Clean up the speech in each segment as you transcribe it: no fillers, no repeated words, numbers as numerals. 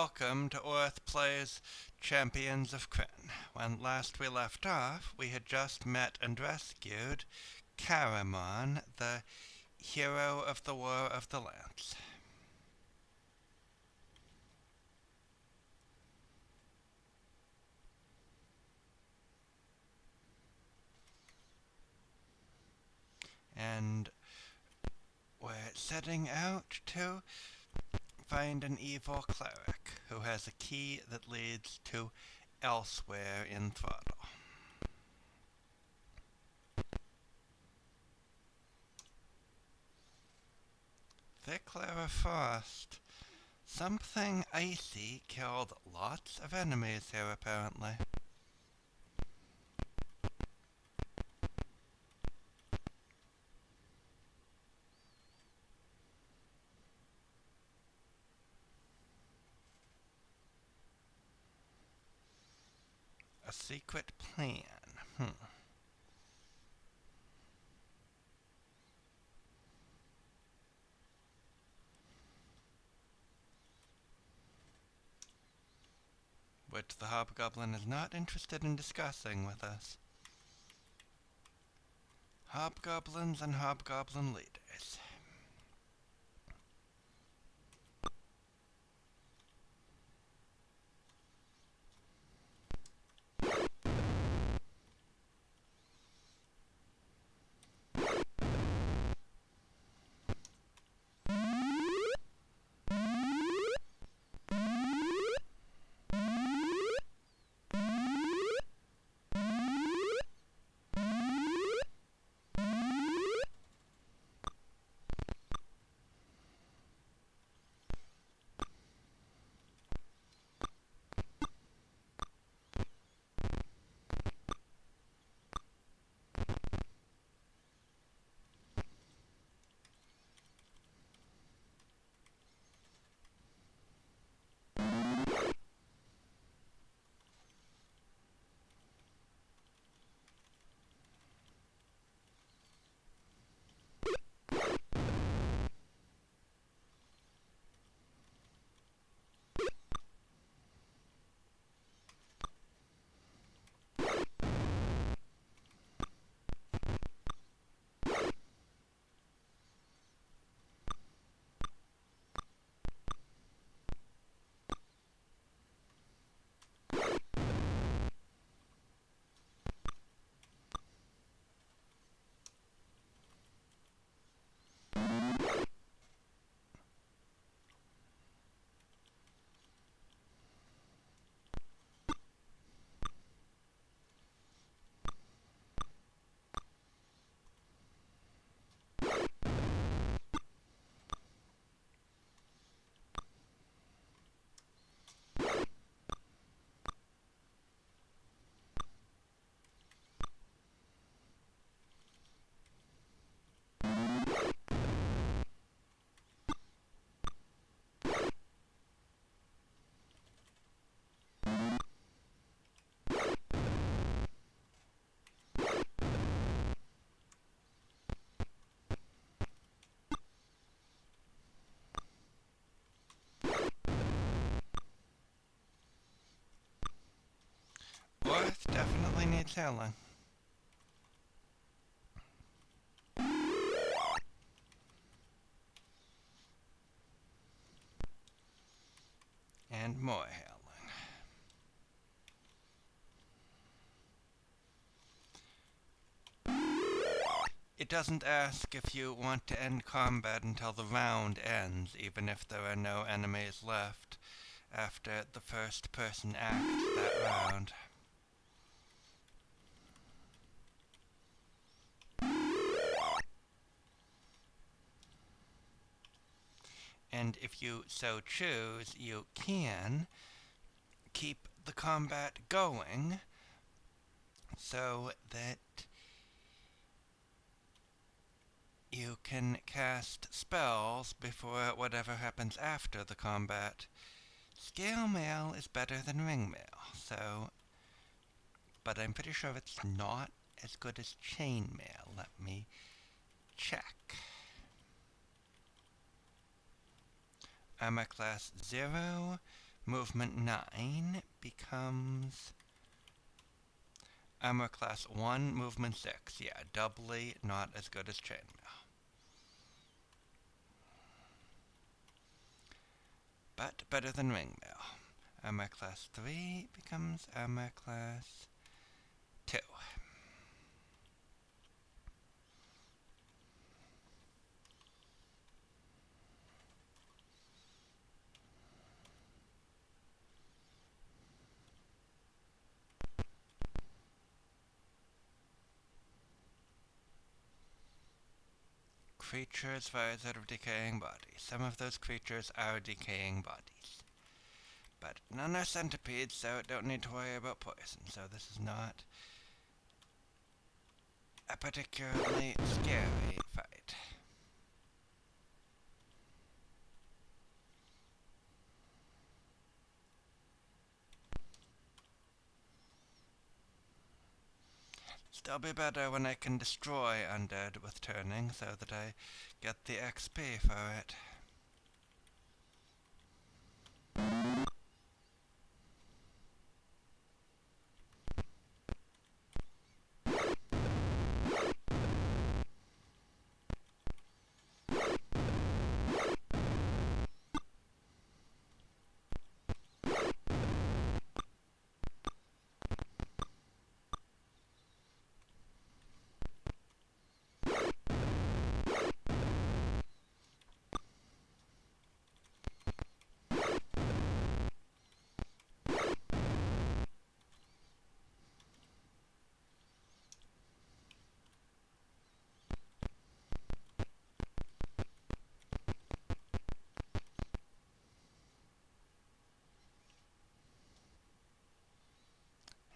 Welcome to Orth Plays Champions of Krynn. When last we left off, we had just met and rescued Caramon, the hero of the War of the Lance. And we're setting out to find an evil cleric who has a key that leads to elsewhere in Throtl. Thick layer of frost. Something icy killed lots of enemies here, apparently. A secret plan. Which the hobgoblin is not interested in discussing with us. Hobgoblins and hobgoblin leaders. Orth definitely needs healing. And more healing. It doesn't ask if you want to end combat until the round ends, even if there are no enemies left after the first person acts that round. And if you so choose, you can keep the combat going so that you can cast spells before whatever happens after the combat. Scale mail is better than ring mail, but I'm pretty sure it's not as good as chain mail. Let me check. Armor class 0, movement 9 becomes armor class 1, movement 6. Yeah, doubly not as good as chainmail. But better than ringmail. Armor class 3 becomes armor class 2. Creatures rise out of decaying bodies. Some of those creatures are decaying bodies. But none are centipedes, so don't need to worry about poison. So this is not a particularly scary fight. Still be better when I can destroy undead with turning, so that I get the XP for it.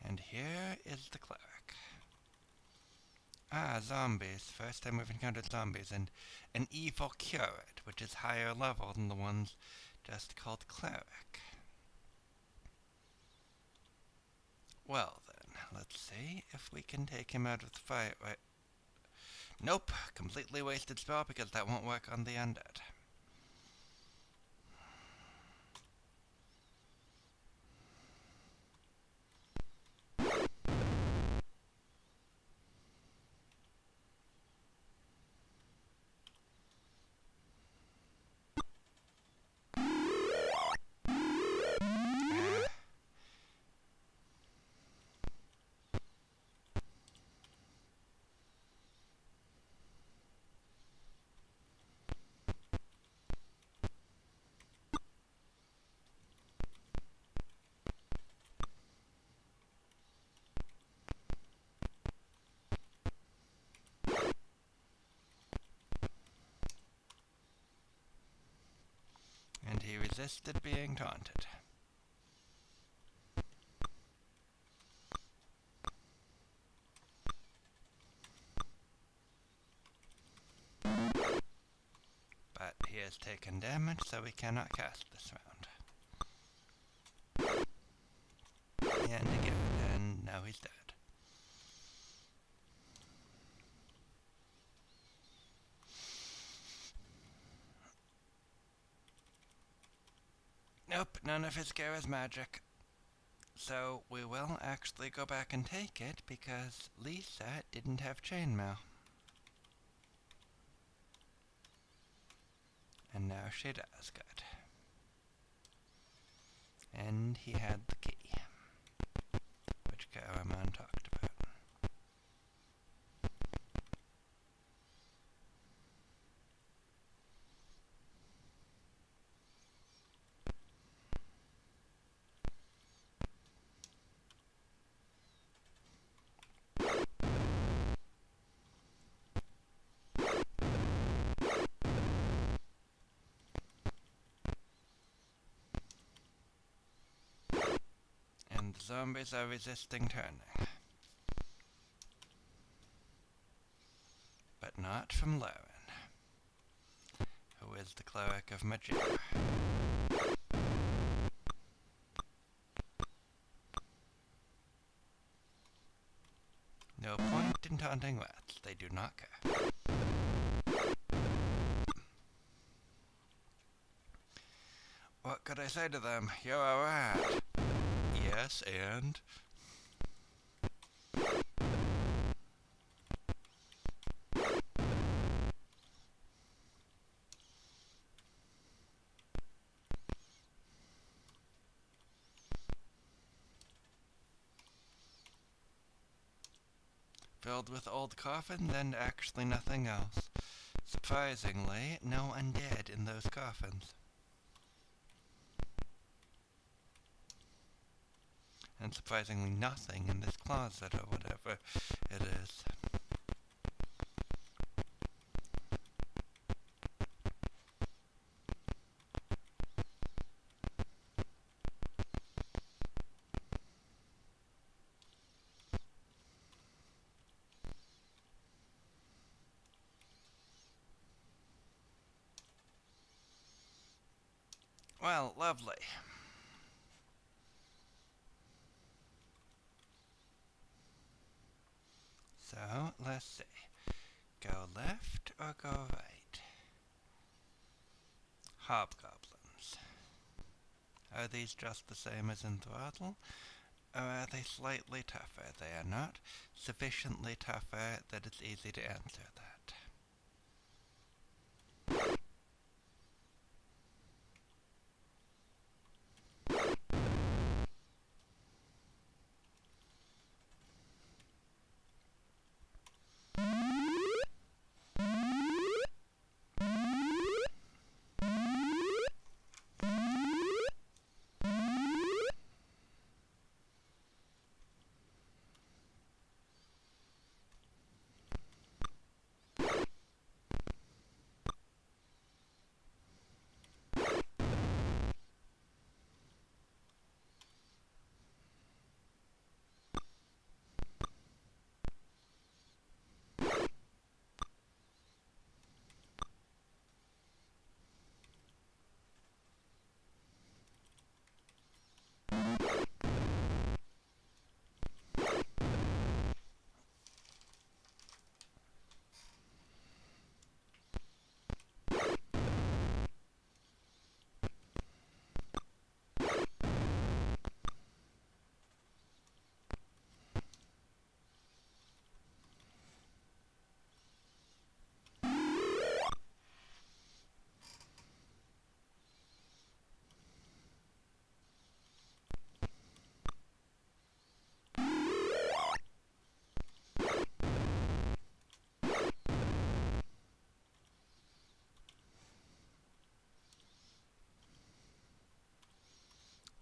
And here is the cleric. Ah, zombies. First time we've encountered zombies, and an evil curate, which is higher level than the ones just called cleric. Well then, let's see if we can take him out of the fight right. Nope, completely wasted spell because that won't work on the undead. And he resisted being taunted. But he has taken damage, so we cannot cast this round. And again, and now he's dead. Nope, none of his gear is magic. So we will actually go back and take it because Lisa didn't have chainmail. And now she does, good. And he had the key, which Caramon talked about. And the zombies are resisting turning. But not from Lauren, who is the cleric of Magia. No point in taunting rats, they do not care. What could I say to them? You're a rat. Yes, and? Filled with old coffins and actually nothing else. Surprisingly, no undead in those coffins. And surprisingly nothing in this closet or whatever it is. Well, lovely. So, let's see. Go left or go right? Hobgoblins. Are these just the same as in Throtl? Or are they slightly tougher? They are not sufficiently tougher that it's easy to answer that.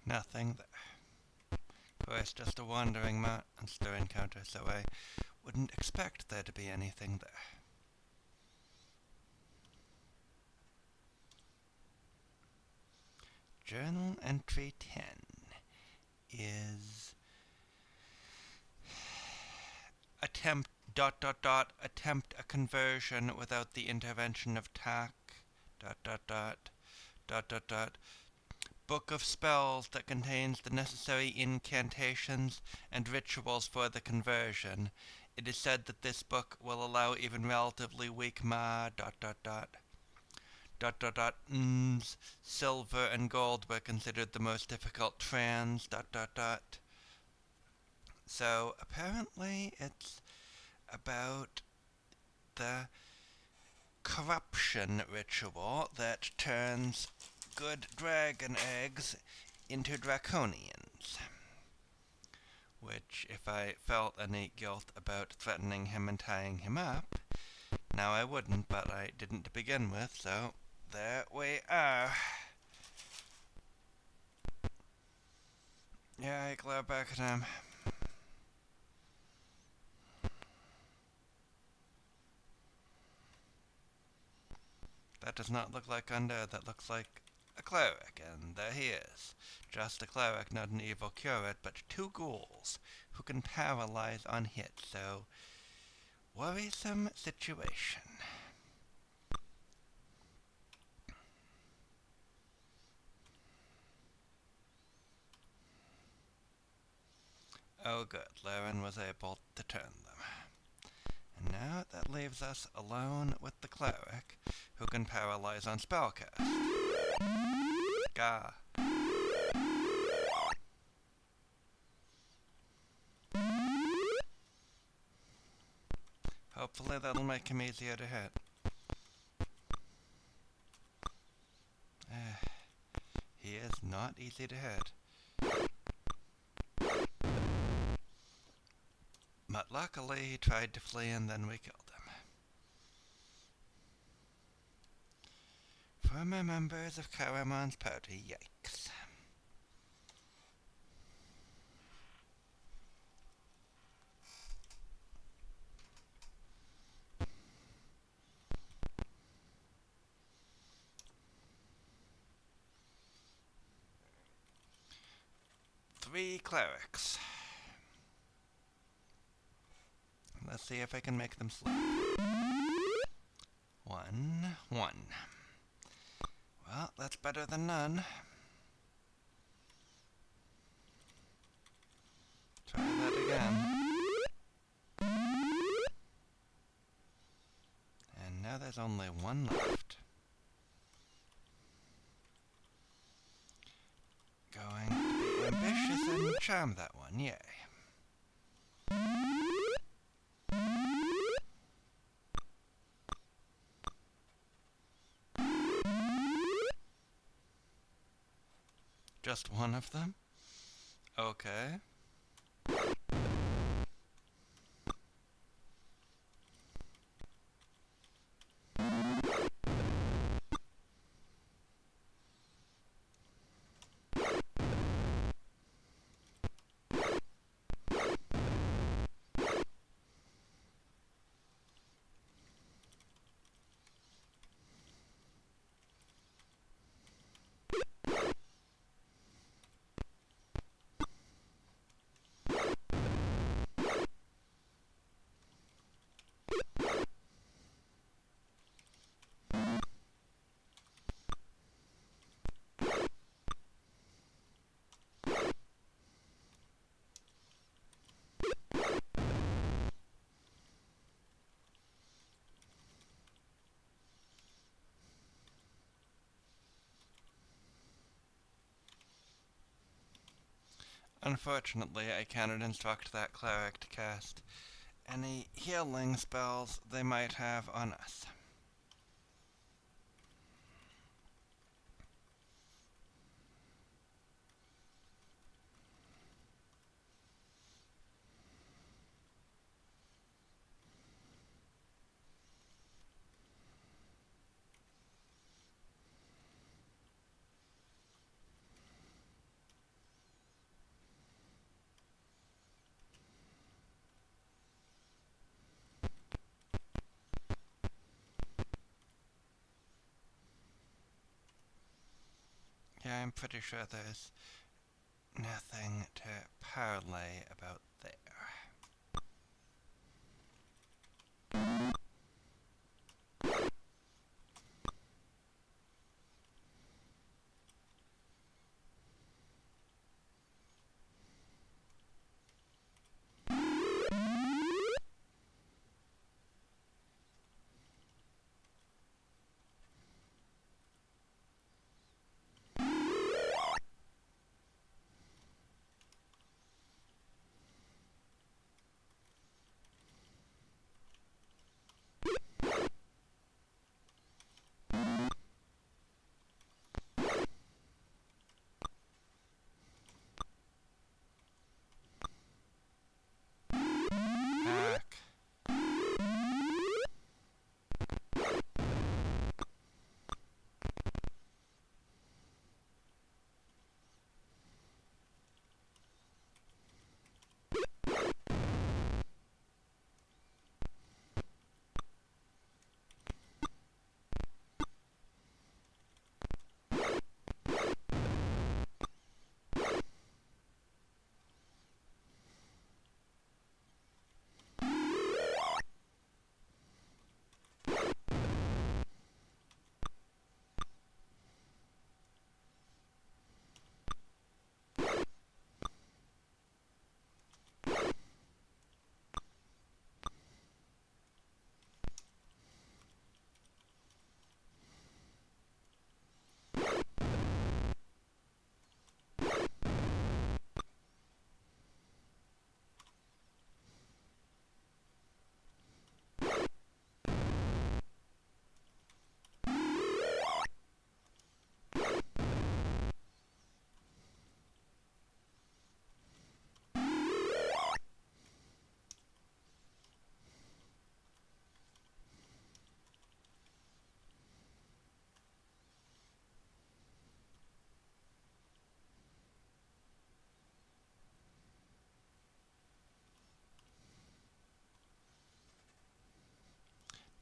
Nothing there. Of course, just a wandering monster encounter, so I wouldn't expect there to be anything there. Journal entry 10 is attempt ... attempt a conversion without the intervention of tack ... book of spells that contains the necessary incantations and rituals for the conversion. It is said that this book will allow even relatively weak silver and gold were considered the most difficult trans ... So apparently it's about the corruption ritual that turns good dragon eggs into draconians. Which, if I felt any guilt about threatening him and tying him up, now I wouldn't, but I didn't to begin with, so there we are. Yeah, I glare back at him. That does not look like undead, that looks like a cleric, and there he is. Just a cleric, not an evil curate, but two ghouls who can paralyze on hit, so worrisome situation. Oh good, Laren was able to turn them. And now that leaves us alone with the cleric, who can paralyze on spellcast. Gah. Hopefully that'll make him easier to hit. He is not easy to hit. But luckily he tried to flee and then we killed him. Former members of Caramon's party, yikes. Three clerics. Let's see if I can make them sleep. 1, 1. Well, that's better than none. Try that again. And now there's only one left. Going to be ambitious and charm that one, yay. Just one of them? Okay. Unfortunately, I cannot instruct that cleric to cast any healing spells they might have on us. Yeah, I'm pretty sure there's nothing to parley about there.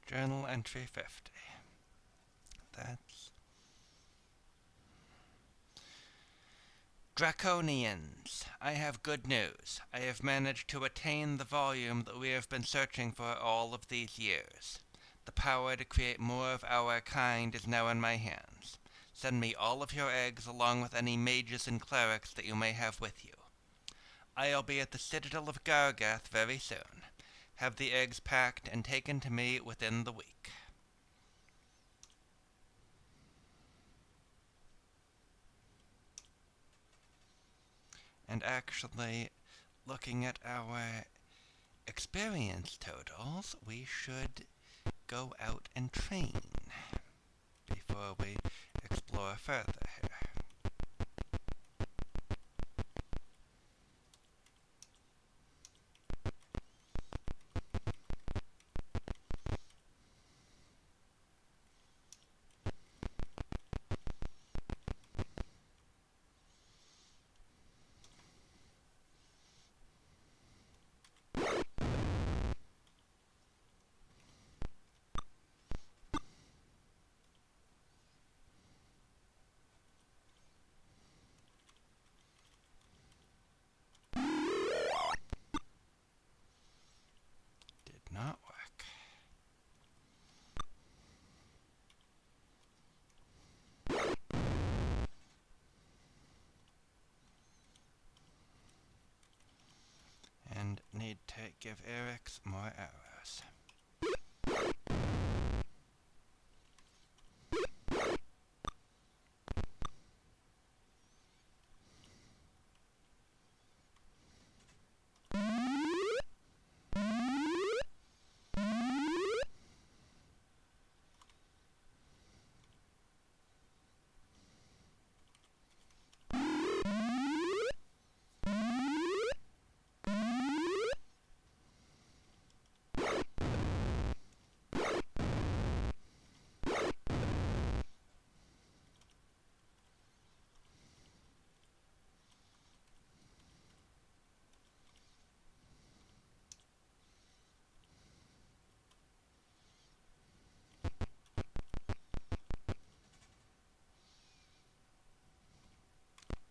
Journal entry 50. That's Draconians. I have good news. I have managed to attain the volume that we have been searching for all of these years. The power to create more of our kind is now in my hands. Send me all of your eggs along with any mages and clerics that you may have with you. I'll be at the Citadel of Gargath very soon. Have the eggs packed and taken to me within the week. And actually, looking at our experience totals, we should go out and train before we explore further here. Did not work. And need to give Eric's more arrows.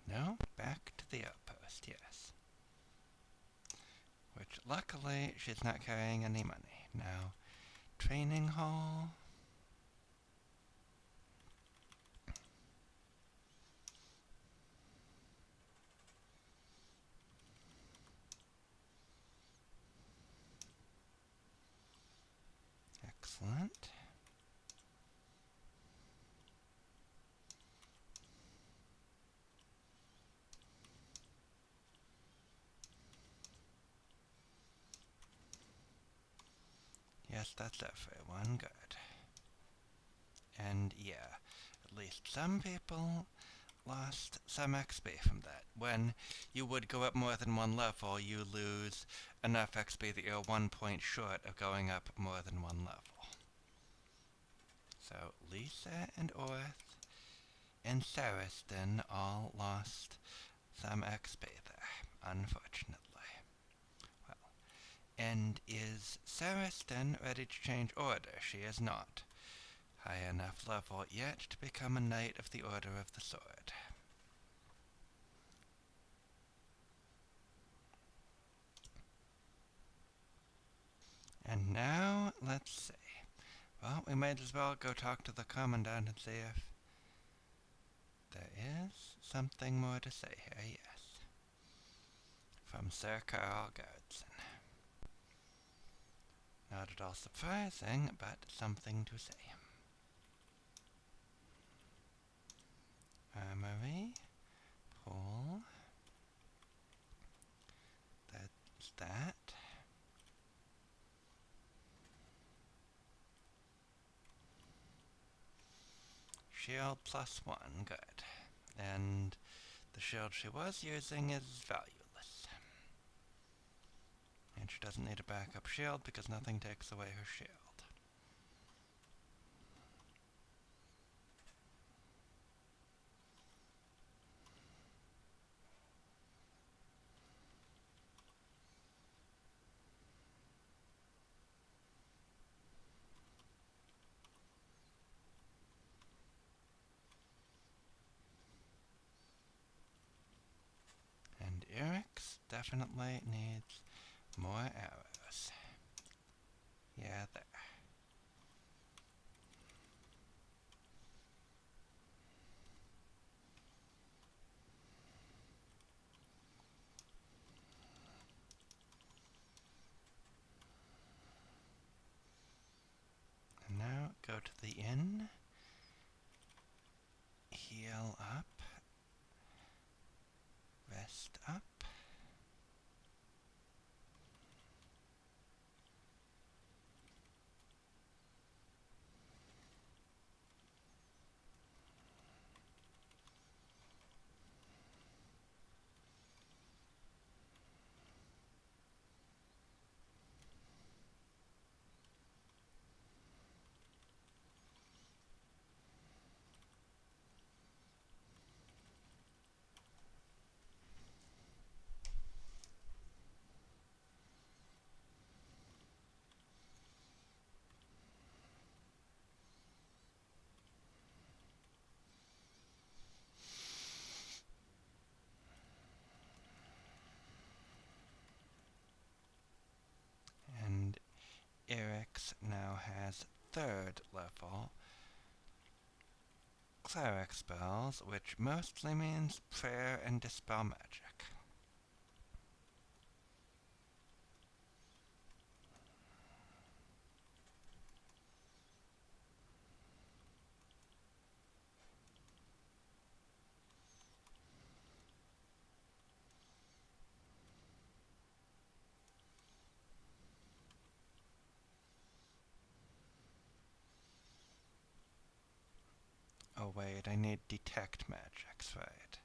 No, back to the outpost, yes. Which, luckily, she's not carrying any money. Now, training hall. Excellent. Yes, that's everyone. Good. And yeah, at least some people lost some XP from that. When you would go up more than one level, you lose enough XP that you're 1 point short of going up more than one level. So Lisa and Orth and Sariston all lost some XP there, unfortunately. Well, and is Sariston ready to change order? She is not high enough level yet to become a Knight of the Order of the Sword. And now, let's see. Well, we might as well go talk to the Commandant and see if there is something more to say here, yes. From Sir Carl Gardson. Not at all surprising, but something to say. Armory, pool, that's that. Shield +1, good. And the shield she was using is valueless. And she doesn't need a backup shield because nothing takes away her shield. definitely needs more arrows. Yeah, there. And now go to the inn, heal up, rest up. And Eric's now has 3rd level cleric spells, which mostly means prayer and dispel magic. Oh wait, I need detect magics, right?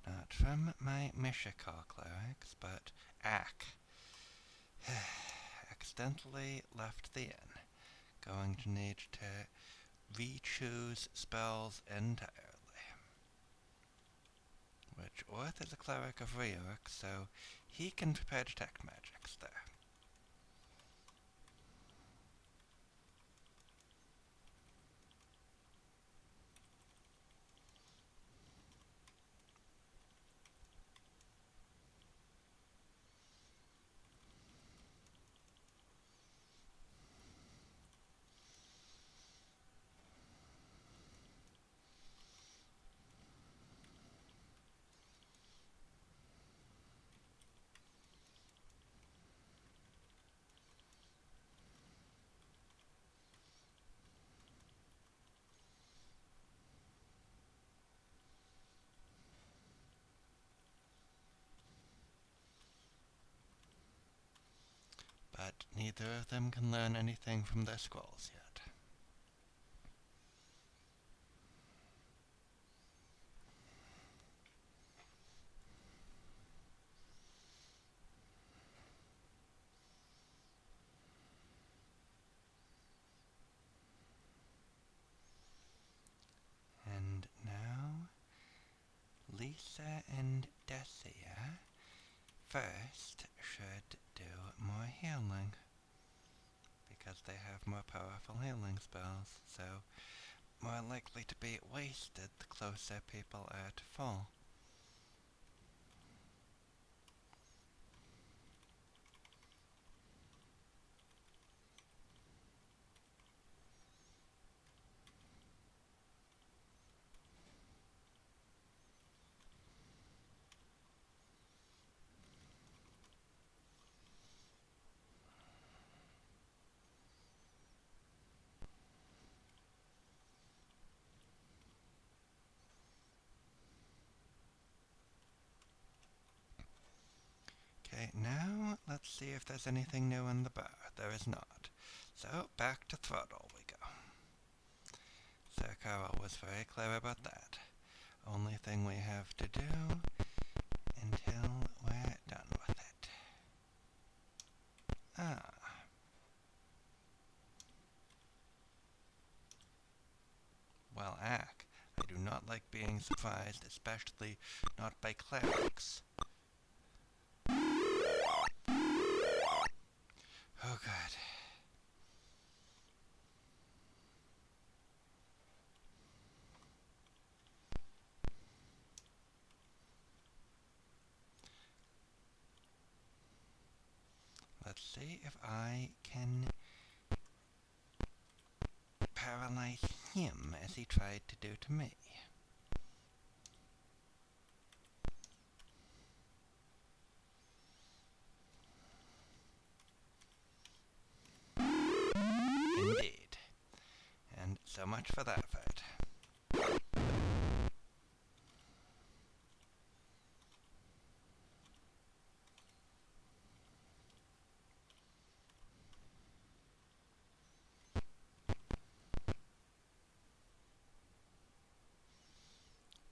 Not from my Mishakal clerics, but Ack. Accidentally left the inn. Going to need to re-choose spells entirely. Which Orth is a cleric of Reork, so he can prepare detect magics there. But neither of them can learn anything from their scrolls yet. And now, Lisa and Dessia first should do more healing, because they have more powerful healing spells, so more likely to be wasted the closer people are to full. Okay, now let's see if there's anything new in the bar. There is not. So, back to Throtl we go. Sir Carl was very clear about that. Only thing we have to do until we're done with it. Ah. Well, Ack, I do not like being surprised, especially not by clerics. Oh god. Let's see if I can paralyze him as he tried to do to me. Indeed. And so much for that fight.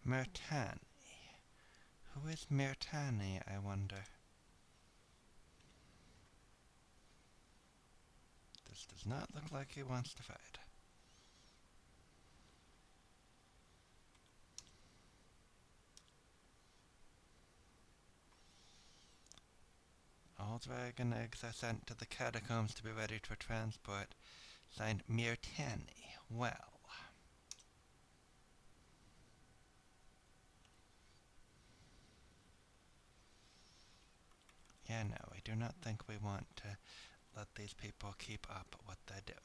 Myrtani. Who is Myrtani, I wonder? This does not look like he wants to fight. All dragon eggs are sent to the catacombs to be ready for transport. Signed Myrtani. Well. Yeah, no, I do not think we want to let these people keep up what they're doing.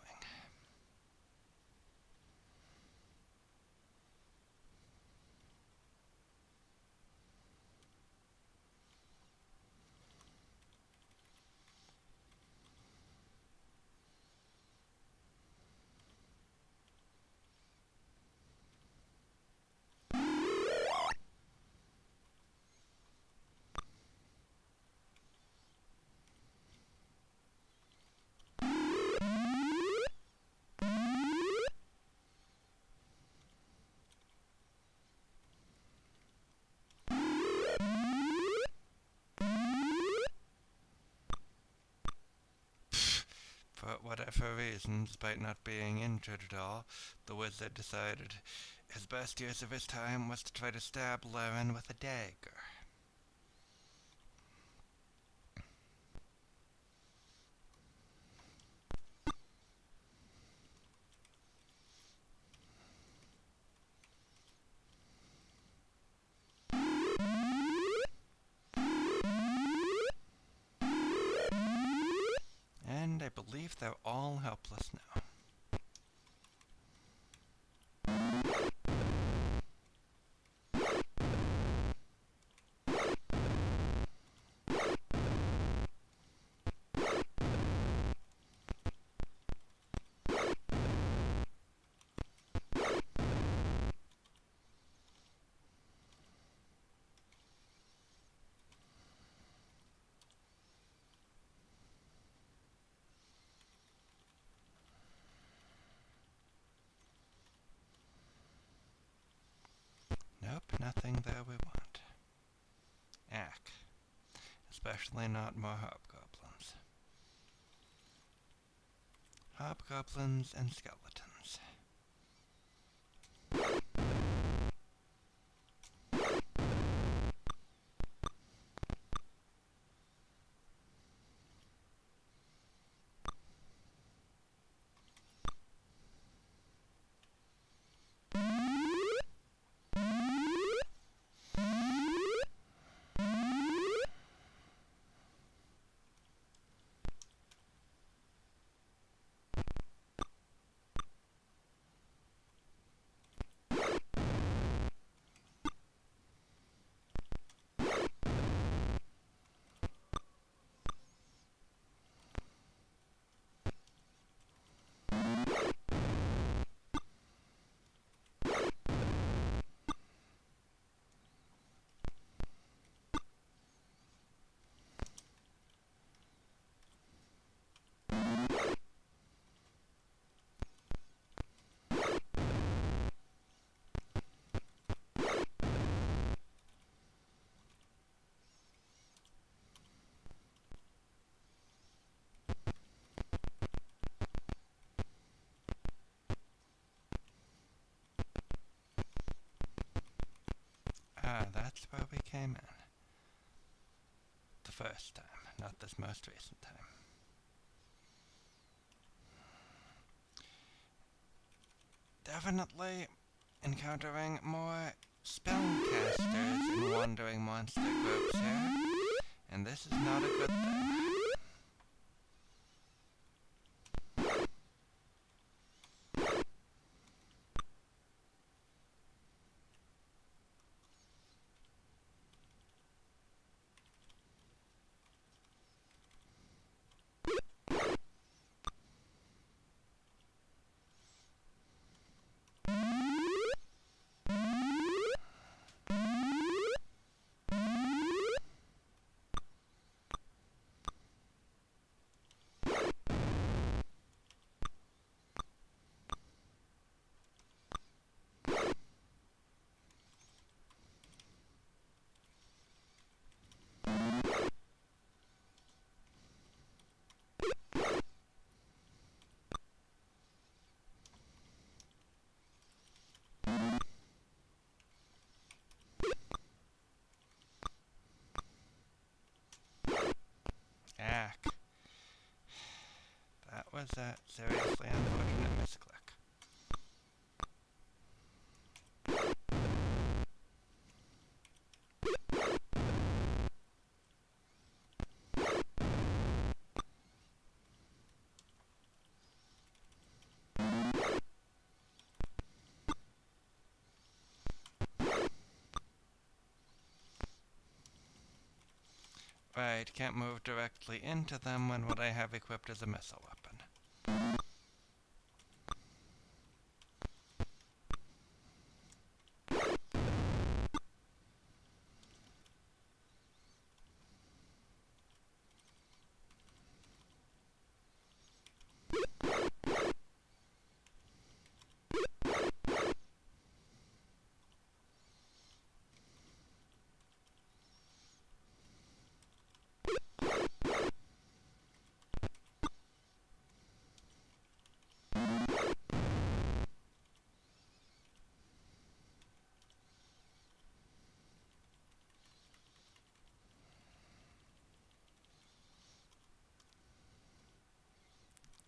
For whatever reason, despite not being injured at all, the wizard decided his best use of his time was to try to stab Laren with a dagger. And I believe they're all helpless now. Nope, nothing there we want. Ack. Especially not more hobgoblins. Hobgoblins and skeletons. Ah, that's where we came in. The first time, not this most recent time. Definitely encountering more spellcasters and wandering monster groups here, and this is not a good thing. was a seriously unfortunate misclick. Right, can't move directly into them when what I have equipped is a missile weapon.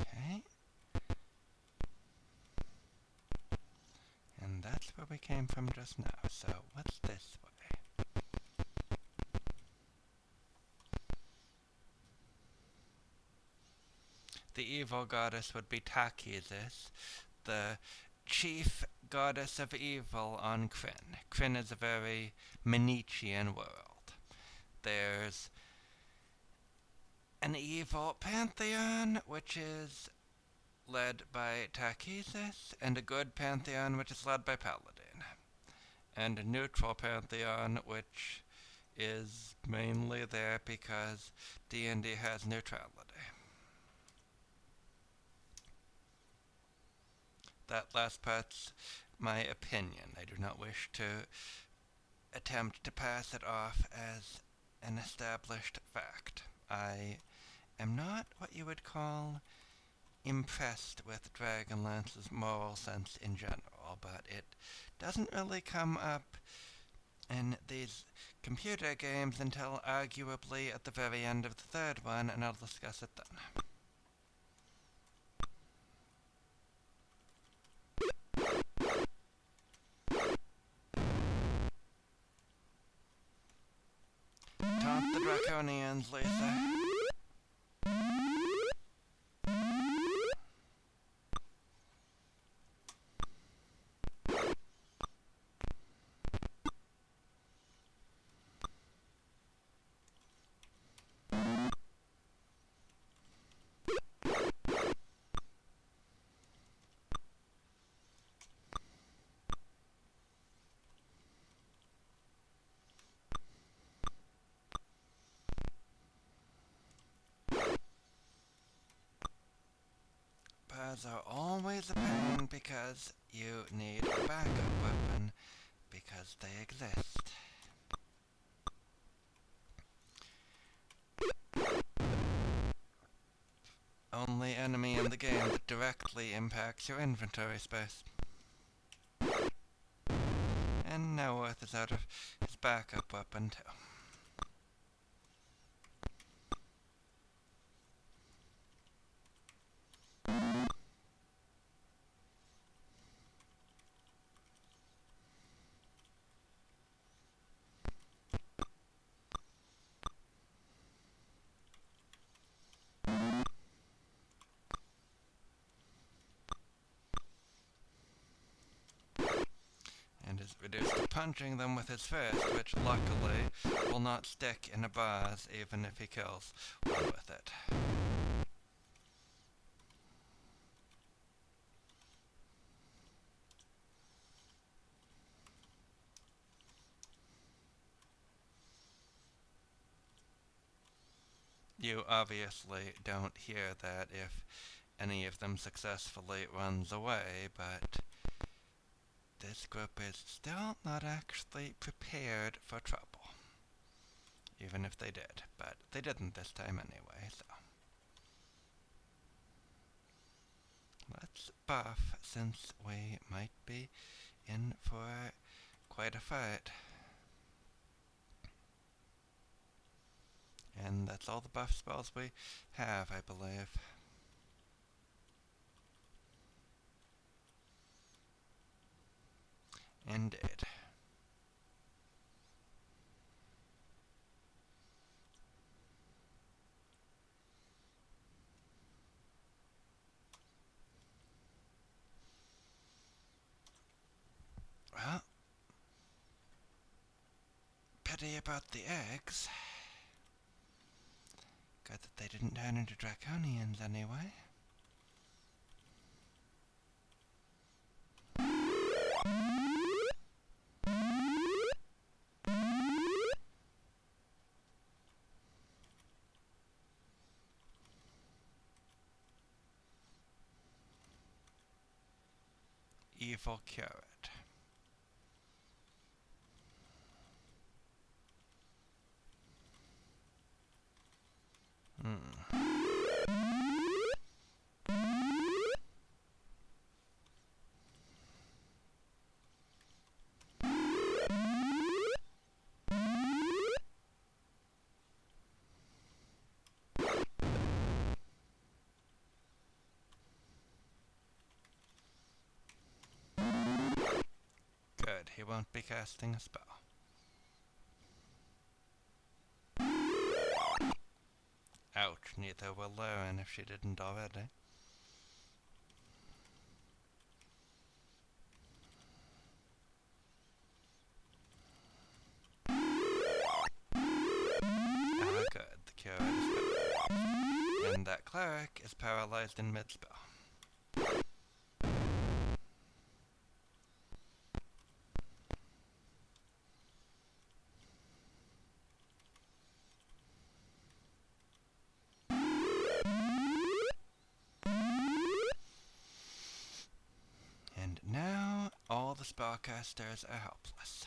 Okay. And that's where we came from just now, so what's this way? The evil goddess would be Takisis, the chief goddess of evil on Krynn. Krynn is a very Manichean world. There's an evil pantheon, which is led by Takisis, and a good pantheon, which is led by Paladin, and a neutral pantheon, which is mainly there because D&D has neutrality. That last part's my opinion. I do not wish to attempt to pass it off as an established fact. I am not what you would call impressed with Dragonlance's moral sense in general, but it doesn't really come up in these computer games until arguably at the very end of the third one, and I'll discuss it then. Taunt the Draconians, Lisa. Bars are always a pain because you need a backup weapon because they exist. Only enemy in the game that directly impacts your inventory space. And now Orth is out of his backup weapon too. And is reduced to punching them with his fist, which luckily will not stick in a vase even if he kills one with it. You obviously don't hear that if any of them successfully runs away, but this group is still not actually prepared for trouble. Even if they did, but they didn't this time anyway, so. Let's buff, since we might be in for quite a fight. And that's all the buff spells we have, I believe. Indeed. Well, pity about the eggs. Good that they didn't turn into draconians anyway. Evil curate. Good, he won't be casting a spell. Ouch, neither will Lauren if she didn't already. Ah, good, the curate is paralyzed. And that cleric is paralyzed in mid-spell. And now, all the spellcasters are helpless.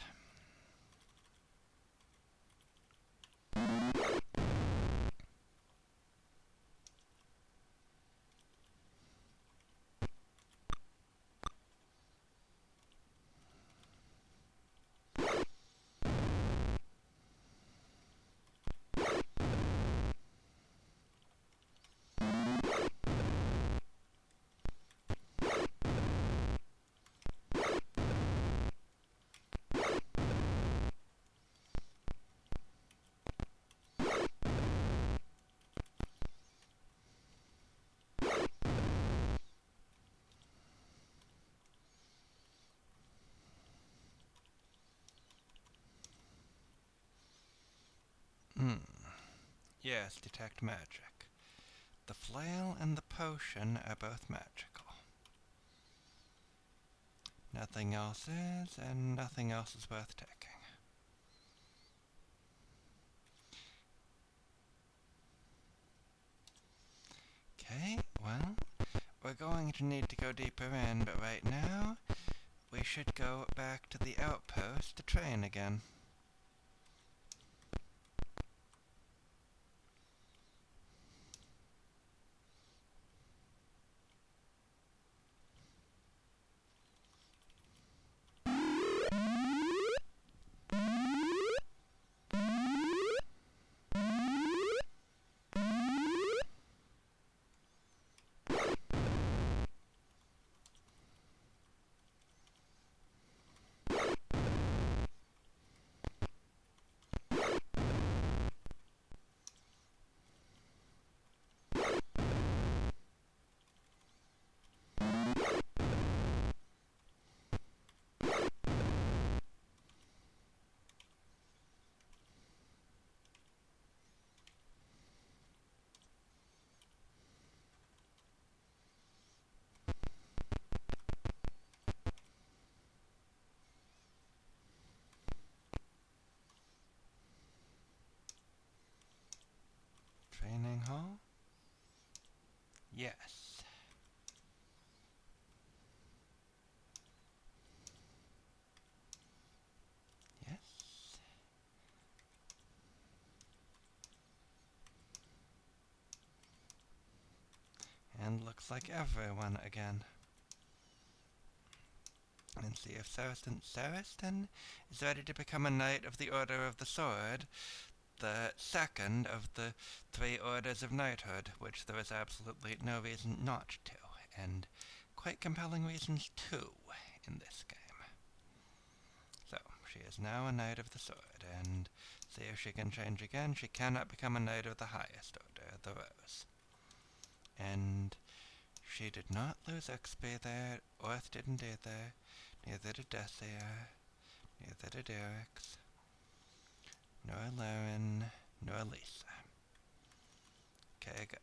Yes, detect magic. The flail and the potion are both magical. Nothing else is, and nothing else is worth taking. Okay, well, we're going to need to go deeper in, but right now, we should go back to the outpost to train again. Training hall? Yes. Yes. And looks like everyone again. And see if Saristan is ready to become a Knight of the Order of the Sword, the second of the 3 orders of knighthood, which there is absolutely no reason not to, and quite compelling reasons too, in this game. She is now a Knight of the Sword, and see if she can change again. She cannot become a Knight of the highest order, the Rose. And she did not lose XP there. Orth didn't either. Neither did Dessier. Neither did Eric's. Nor Lauren. Nor Lisa. Okay, good.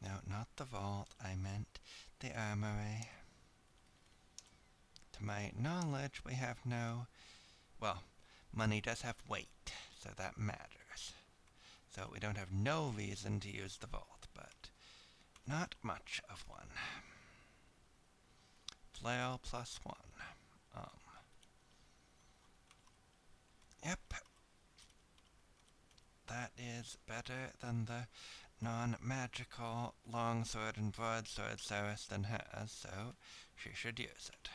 No, not the vault. I meant the armory. To my knowledge, we have no... Well, money does have weight, so that matters. So we don't have no reason to use the vault, but not much of one. Flail +1. Yep. That is better than the non-magical longsword and broadsword Saracen has, so she should use it.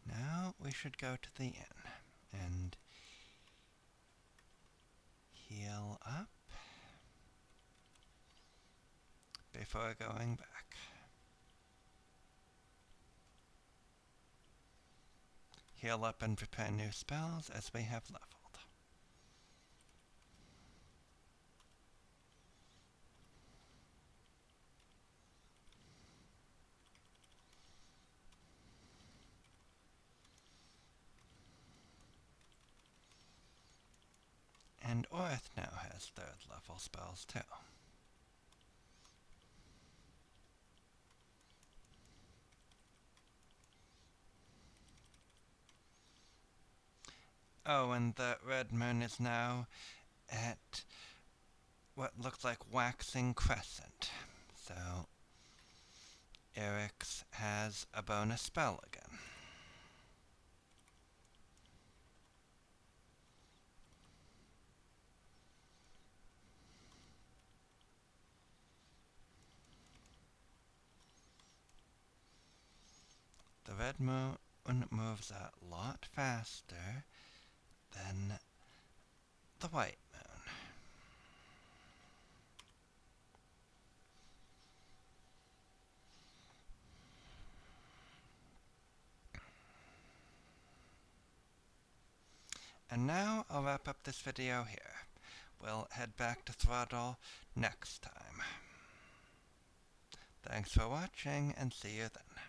Now we should go to the inn and heal up before going back. Heal up and prepare new spells as we have leveled. And Orth now has 3rd level spells too. Oh, and the red moon is now at what looks like waxing crescent. So Eric's has a bonus spell again. The red moon moves a lot faster than the white moon. And now I'll wrap up this video here. We'll head back to Throtl next time. Thanks for watching, and see you then.